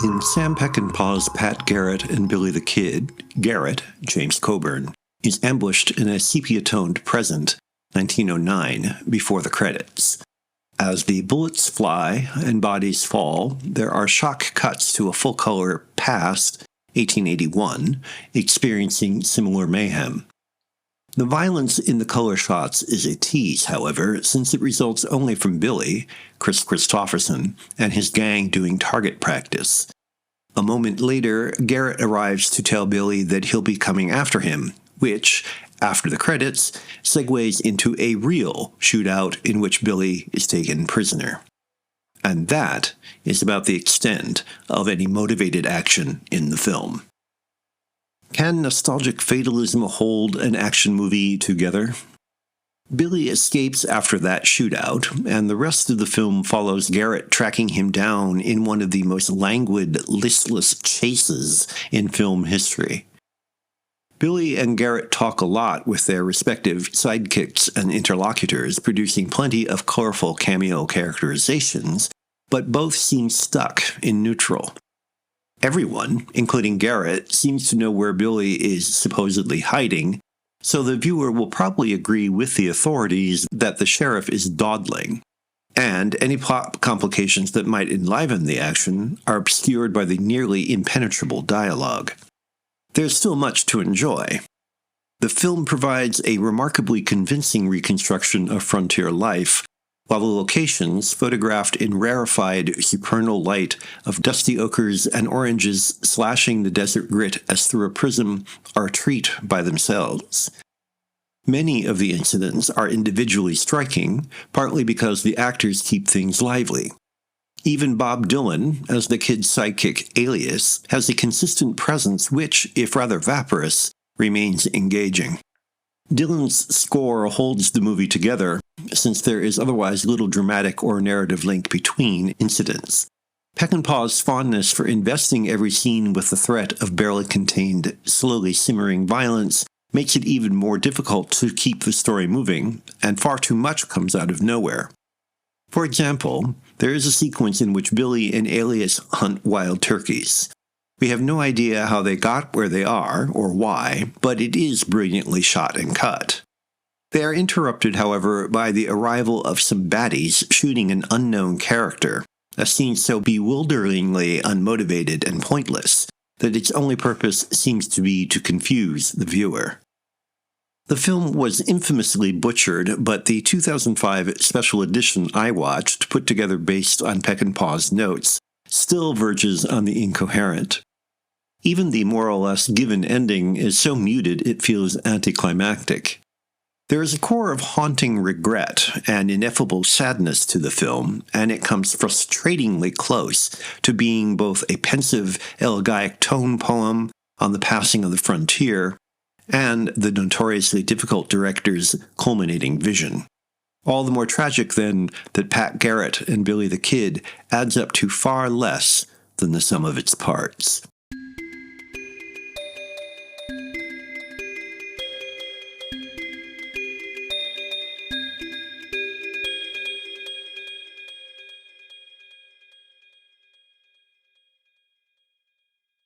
In Sam Peckinpah's Pat Garrett and Billy the Kid, Garrett, James Coburn, is ambushed in a sepia-toned present, 1909, before the credits. As the bullets fly and bodies fall, there are shock cuts to a full-color past, 1881, experiencing similar mayhem. The violence in the color shots is a tease, however, since it results only from Billy, Chris Christopherson, and his gang doing target practice. A moment later, Garrett arrives to tell Billy that he'll be coming after him, which, after the credits, segues into a real shootout in which Billy is taken prisoner. And that is about the extent of any motivated action in the film. Can nostalgic fatalism hold an action movie together? Billy escapes after that shootout, and the rest of the film follows Garrett tracking him down in one of the most languid, listless chases in film history. Billy and Garrett talk a lot with their respective sidekicks and interlocutors, producing plenty of colorful cameo characterizations, but both seem stuck in neutral. Everyone, including Garrett, seems to know where Billy is supposedly hiding, so the viewer will probably agree with the authorities that the sheriff is dawdling, and any plot complications that might enliven the action are obscured by the nearly impenetrable dialogue. There's still much to enjoy. The film provides a remarkably convincing reconstruction of frontier life, while the locations, photographed in rarefied supernal light of dusty ochres and oranges slashing the desert grit as through a prism, are a treat by themselves. Many of the incidents are individually striking, partly because the actors keep things lively. Even Bob Dylan, as the kid's sidekick Alias, has a consistent presence which, if rather vaporous, remains engaging. Dylan's score holds the movie together, since there is otherwise little dramatic or narrative link between incidents. Peckinpah's fondness for investing every scene with the threat of barely contained, slowly simmering violence makes it even more difficult to keep the story moving, and far too much comes out of nowhere. For example, there is a sequence in which Billy and Alias hunt wild turkeys. We have no idea how they got where they are, or why, but it is brilliantly shot and cut. They are interrupted, however, by the arrival of some baddies shooting an unknown character, a scene so bewilderingly unmotivated and pointless that its only purpose seems to be to confuse the viewer. The film was infamously butchered, but the 2005 special edition I watched, put together based on Peckinpah's notes, still verges on the incoherent. Even the more or less given ending is so muted it feels anticlimactic. There is a core of haunting regret and ineffable sadness to the film, and it comes frustratingly close to being both a pensive, elegiac tone poem on the passing of the frontier and the notoriously difficult director's culminating vision. All the more tragic, then, that Pat Garrett and Billy the Kid adds up to far less than the sum of its parts.